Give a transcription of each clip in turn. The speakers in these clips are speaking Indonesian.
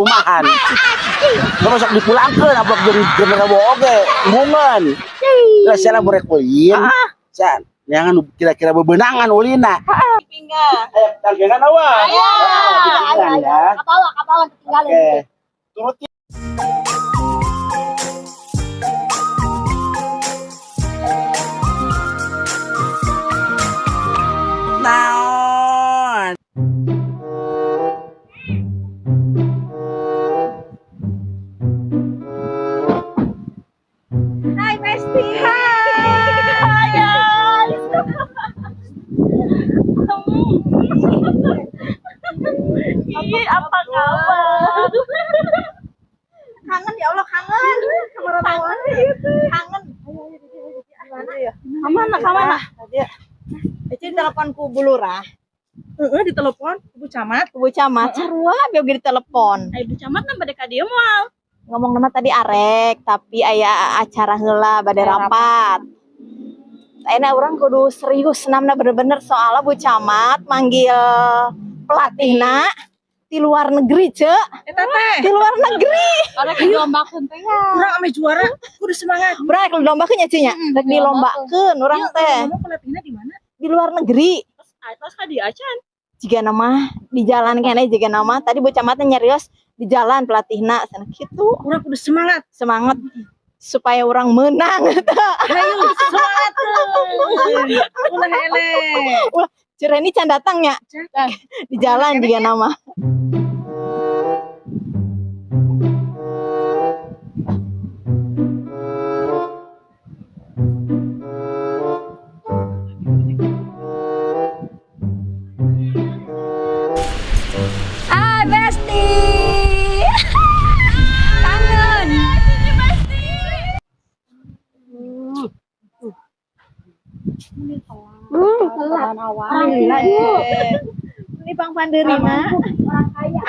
rumahan. Gak masuk dipulangkan apa jadi general oge bungan. Lah sana berekulin. San, jangan kira-kira bebenangan ulina. Pinggang. Tanggengan awal. Ya. Kapawan ketinggalan. Oke. Turutin. Naon? Hai Besti. Hai. Ih, apa kabar? Kangen ya Allah, kangen. Kangen. Gimana ya? Kamana? Eci teleponku Bu Lurah. Ditelepon Ibu Camat. Bu Camat, sarua biar ditelepon. Ibu Camat nang bade ka dieu moal. Ngomong nama tadi arek, tapi aya acara heula bade rapat. Ayeuna urang kudu serius namna bener-bener soalnya Bu Camat manggil pelatihna di luar negeri, Cek. Eta teh. Di luar negeri. Arek dilombakeun teh ya. Urang ame juara, kudu semangat. Brek dilombakeun nya Cinya. Rek dilombakeun urang teh Ngomong pelatihna di mana? di luar negeri. Terus ka dieu acan. Jika nama di jalan kene jika nama tadi Bu Camatnya nyarios di jalan pelatihna sana kitu. Urang kudu semangat. Semangat supaya orang menang. Hayu semangat. Ulah ele. Cireni can datangnya di jalan juga nama. Ah, Besti. Kangen. Telat awal. Ini Bang Panderina. Orang kaya.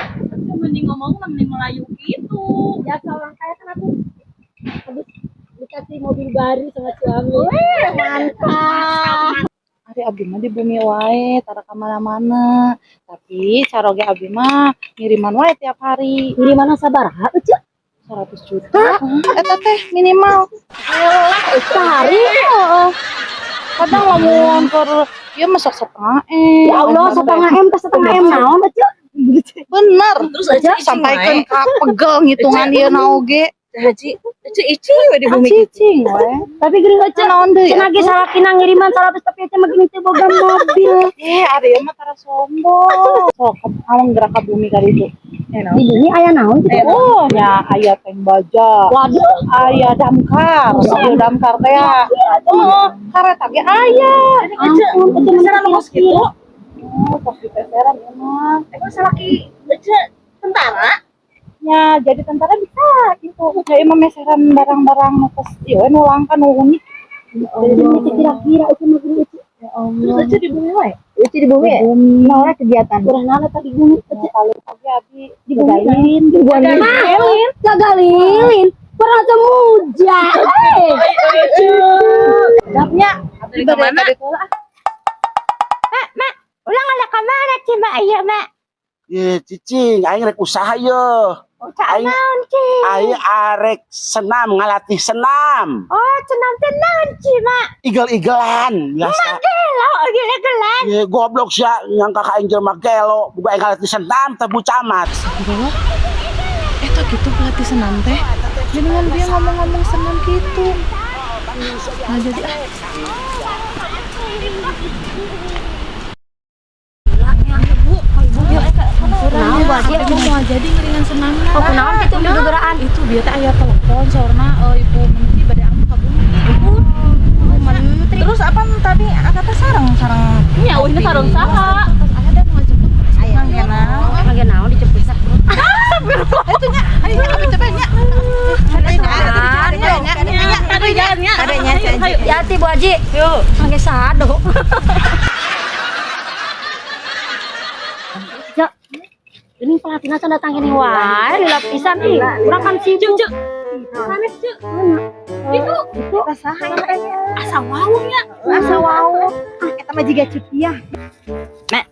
Mending ngomong mending Melayu gitu. Ya kalau orang kaya kan aku habis dikasih mobil baru sama suami. Mantap. Ari abdi mah di bumi wae, tara ka mana-mana. Tapi caroge abdi mah ngiriman wae tiap hari. Ngiriman sabaraha euceuk? 100 juta. Eta teh minimal. Sehari. Kadang lamun keur ieu mah sok setengah Ya Allah, setengah M naon euceuk? Bener. Terus aja Sampaikan ka pegel ngitungan ieu na oge. Haji, eci we di bumi kitu. Cicing we. Tapi geuning euceuk Naon deui? cenah ge salakina ngiriman 100 tapi teh mah geuning teu boga mobil. Ari mah tara sombong. Sok alang gerak ka bumi ka ditu. Di bumi aya naon kitu? Oh, nya aya tank baja. Waduh, Aya damkar, mobil damkar teh ya. Oh, kareta ge aya. ampun, itu Sana nu kitu. Oh, pas dipeseran emang. Emang salaki ece tentara? Ya, jadi tentara bisa gitu. Kayak emang meseran barang-barang nukas ieu nu langka nu unik. jadi kira-kira itu mah geuning euceuk. Ya Terus Allah. ece di bumi wae. Itu di bumi. Naon kegiatan? Urang naon tadi bumi? Kalau pagi abi Di bumi. digalin. Gagalin. Pernah semuja. Dapnya di mana? Ulang ada ke mana Ci Mak? Iya Mak. Ye cicing, aing rek usaha ye. Aing naon Ci? Aing arek senam ngalatih senam. Oh, cenah teh naon Ci Mak? Igel-igelan biasa. Gelo, gila-gilaan. Ye goblok sia nyangka ka aing jelema gelo, buka aing ngalatih senam teh Bu Camat. Eta gitu pelatih senam teh. Jenengan dia ngomong-ngomong senam gitu. Nah jadi Naon buat dia? aku mau jadi ngeringan senam. Oh, kunaon kitu gegeraan? Itu bieu teh aya telepon sorna Ibu Menteri bade anu ka bumi. Menteri. Terus apa tadi kata sarang Nya euy sareng saha? Aya da nu ngajemput. manggena. Lagi naon dicepet sak. Ayo coba nya. Adanya. Yati Bu Haji. Yuk, mangge sado. Ini pelatihnya can datang ini wae di lapisan ih. Urang kan sibuk. Sanes ceu. Itu rasaha asa wawunya. Asa wau. Eta mah jiga cuti ya. Nek.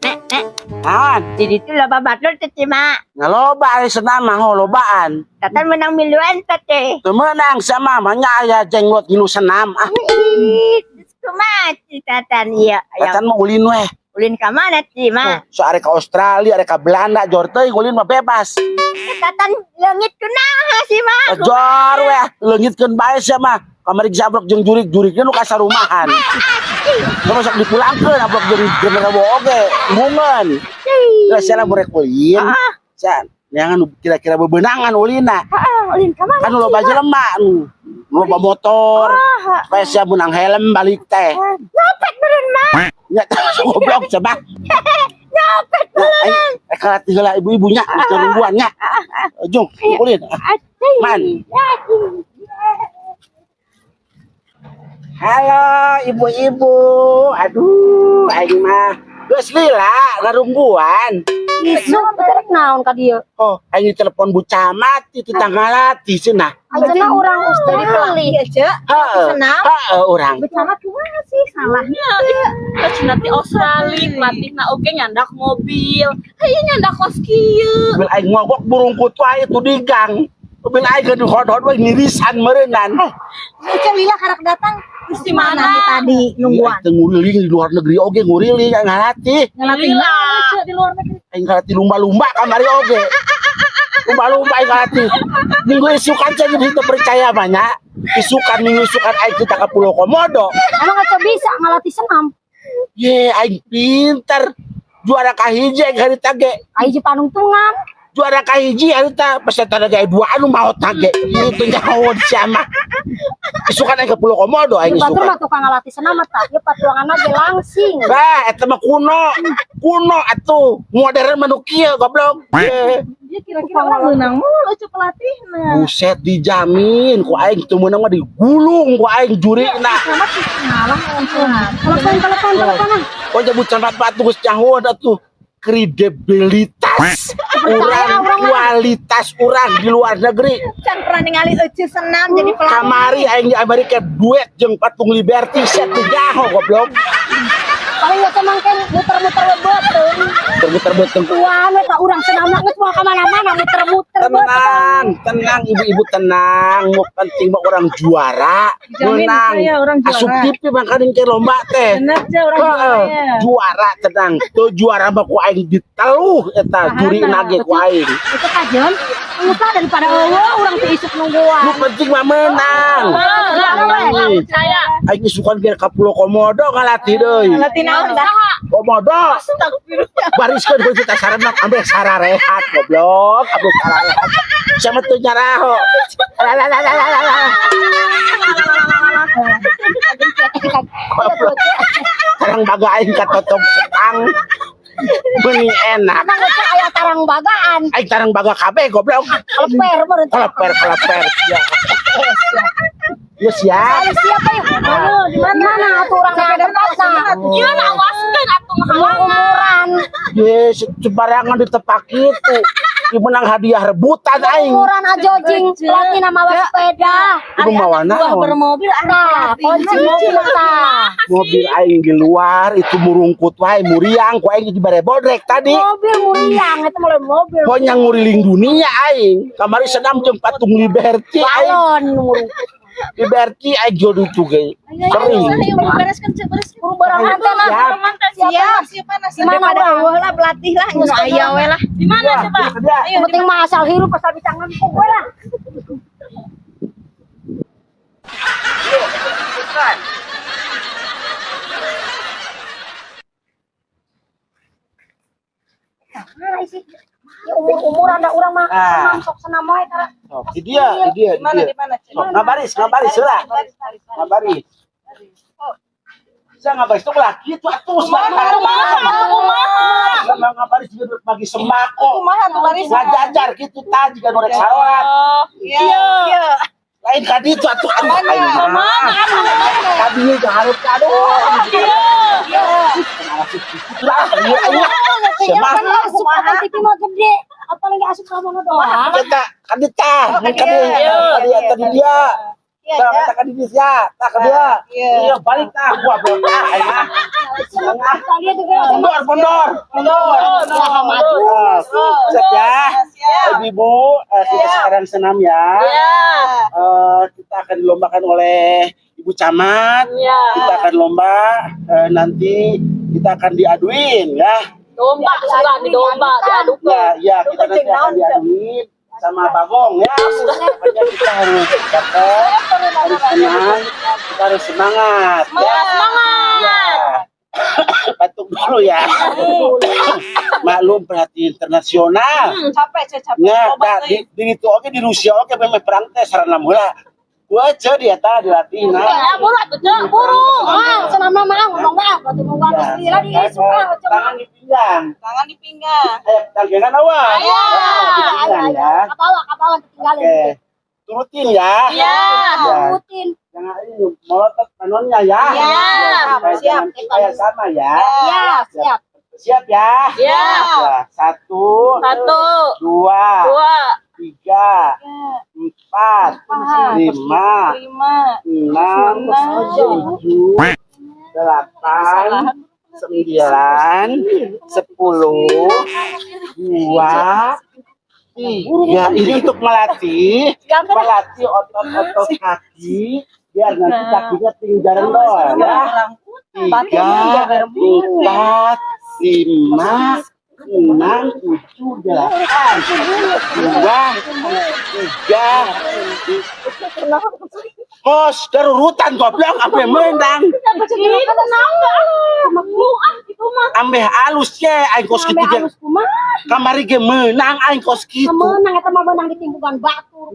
Jadi itu loba batur teh mak. Ngaloba senam mah lobaan. Tatan menang miliuan teh. Temenang sama mahnya aya jenglot gilu senam. Kumaha tatan iya. Tatan mau ulin weh. Ulin ka mana sih mak? So are ka Australia, are ka Belanda, jor teuing ulin mah bebas. Tatan leungit kunaha sih mak? Jor weh, leungitkeun bae sia mah. Kamari sablok jeung jurik-juriknya nu kasarumahan. Terus sok dipulangkeun ablok jurik genera oge, mungeun. Lah sia murek ulin. Can, jangan kira-kira bebenangan ulina. Ulin ka mana? Kan loba jelema nu loba motor. Supaya sia menang helm balik teh. Nyopet beureun mak. Nya goblok coba. Nyopet beureun. Ka tinggal ibu-ibunya nungguan nya. Jung, ulin. Man. Halo ibu-ibu, aduh, aing mah geus lila ngarungguan. Isu beterek naon ka dieu? Oh, aing telepon Bu Camat itu tanggalati cenah. Ayeuna urang Ustaz pelatih aja. Heeh. Senam. Heeh, urang. Becamat kumaha sih salahnya? Cenah ti Australia pelatihna oge nyandak mobil. Hayu nyandak kos kieu. Bil aing ngogok burung kutu ae tu di gang. Bil aing geus hot-hot we ngirisan meureunan. Ica lila karak datang Di mana? tadi nungguan. Teu nguriling di luar negeri oge nguriling ngalati. Ngelatih aja di luar negeri. Aing ngalati lumba-lumba kamari oge. Lumba-lumba aing ngalati. Minggu isukan aja jadi percaya banyak. Minggu isukan aing kita ke Pulau Komodo. Emang aja bisa ngelatih senam. Ye, aing pinter. Juara kahiji aing harita ge. Ayo panungtungan. Juara kahiji harita peserta gaya dua anu maot tage. Itu nyaho sama. Isukan aing ke Pulau Komodo aing Batur isukan. mah tukang ngelatih senam mah ieu patuangan aja langsing. Bah, eta mah kuno. Kuno atuh. Modern manu kieu goblok. Ye. Dia kira-kira orang menang mulu cek pelatihna. Buset dijamin ku aing teu meunang mah digulung ku aing jurina. Telepon. Oh nyebut canrat batu geus nyaho atuh. Kredibilitas urang, kualitas urang di luar negeri. Can pernah ningali euceul senam jadi pelatih. Kamari aing di Amerika duet jeung patung Liberty set teu nyaho goblok. Paling eta mangken muter-muter beuteung. Termuter-muter. Wah, eta urang senamna geus moal ka mana-mana muter-muter Tenang, tenang ibu-ibu tenang. Mau penting mah orang juara, Jamin menang. saya orang juara. Asup TV mangkaning ke lomba teh. Bener aja orang juaranya. Juara tenang. Tuh juara mah ku aing diteluh eta juri nage ku aing. Itu kajen. Lupa daripada urang teu isuk nungguan. Nu penting mah menang. Percaya. Aing isukan ke Pulau Komodo ngalatih deui. Latih naon dah? Komodo. Bariskeun ku kita sarana ambil sararehat goblok, ambil sararehat. Sama tuh nyaraho. Sekarang baga aing katotok setang. Bening enak. Nang geus aya tarang bagaan. Aing tarang baga kabeh goblok. Keleper meureun. Keleper. Ya siap. Siapa ya? Aduh, di mana atuh urang na tempatna? Gimana awaskeun atuh Umuran. Yes, sembarangan ditepak itu. Dimenang hadiah rebutan aing. Umuran ajojing pelatih nama sepeda. Itu mawa naon? bermobil Nah, kunci mobil tah. Mobil aing di luar itu murungkut wae muriang ku aing di bare bodrek tadi. Mobil muriang eta mulai mobil. Pokoknya nguriling dunia aing. Kamari senam jeung patung Liberty aing. Balon murungkut. Liberty aing jodoh itu ge. Sering. bereskan beres Barang mantan lah. siapa nasi Mana Daripada lah pelatih lah geus aya we lah. di mana coba Yang penting mah asal hirup asal bisa ngempuk we lah. Nah, isi umur anda urang mah Ah. senam sok senam wae tah. Oh, di dia. di mana Sok ngabaris heula. Ngabaris. Saya ngabaris tuh laki itu atuh sama ngabaris juga bagi sembako. kumaha tuh baris Ngajajar gitu tah jika norek salat. iya Lain kadi itu atuh Kadi ge hareup kado. Siapa? Asup akan TV mah gede. Apalagi asup kamu doang. Kita kadi tah, kadi tadi dia. Kata kadi dia, tak dia. Iya balik tah gua belum tah. Pondor. Siap ya. Ibu, kita sekarang senam ya. Kita akan dilombakan oleh Ibu Camat. Kita akan lomba, nanti kita akan diaduin ya. Domba, diadu. Ya, kita nanti akan diaduin sama Bagong ya. Pokoknya kita harus dapat, harus senang, kita harus semangat. Ya. Batuk dulu ya. Maklum pelatih internasional. Capek. Ya, di itu oke di Rusia oke memang perang teh sarana mula. Gua aja di atas dilatih nah. Senam-senam ngomong Tangan di pinggang. Tangan di pinggang. Tangan awal. Di pinggang ya. Kapawan tinggalin. Oke. Turutin ya. Iya, turutin. Jangan ini melotot kanonnya ya. Siap. Supaya sama ya. Siap. Siap ya. Ya, 1, 2, 3, 4, 5, 6, 7, 8, 9, 10, 2, 3. Ini untuk melatih otot-otot kaki biar nanti kakinya tinggal rendol ya. 3, 4, 5, 6, 7, 8, 2, 3. Kos darurutan goblok ampe menang. Ambe halus ya aing kos kitu ge. Kamari ge menang aing kos kitu. Menang eta mah menang di timbukan batu.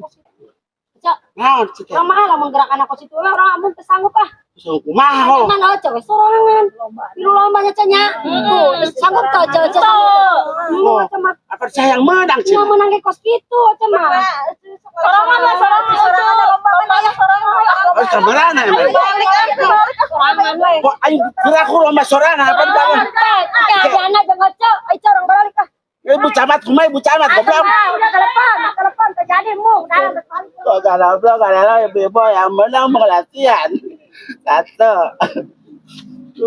Naon cik? Kumaha lamun gerakan aku situ orang amun teu sanggup ah. So kumaha ho? Kan aja we sorangan. Di lombanya cenah. Sanggup teu aja. Apa saya yang menang cik? Cuma menang ke kos kitu aja mah. Sorangan. Oh sabarana emang. Sorangan we. Kok aing kira aku lomba sorangan apa bangun? Keadaanna jeung ngecek, ai orang balik ah. Ibu Camat kumaha Ibu Camat goblok. Udah telepon terjadi mung dalam depan. Kok goblok adalah ibu yang menang latihan. 1, 2, 3,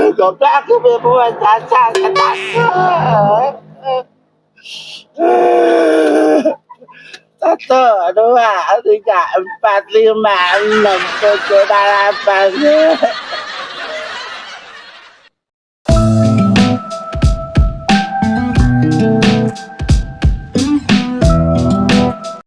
4. Goblok aku buat cacat. 1, 2, 3, 4, 5, 6, 7, 8.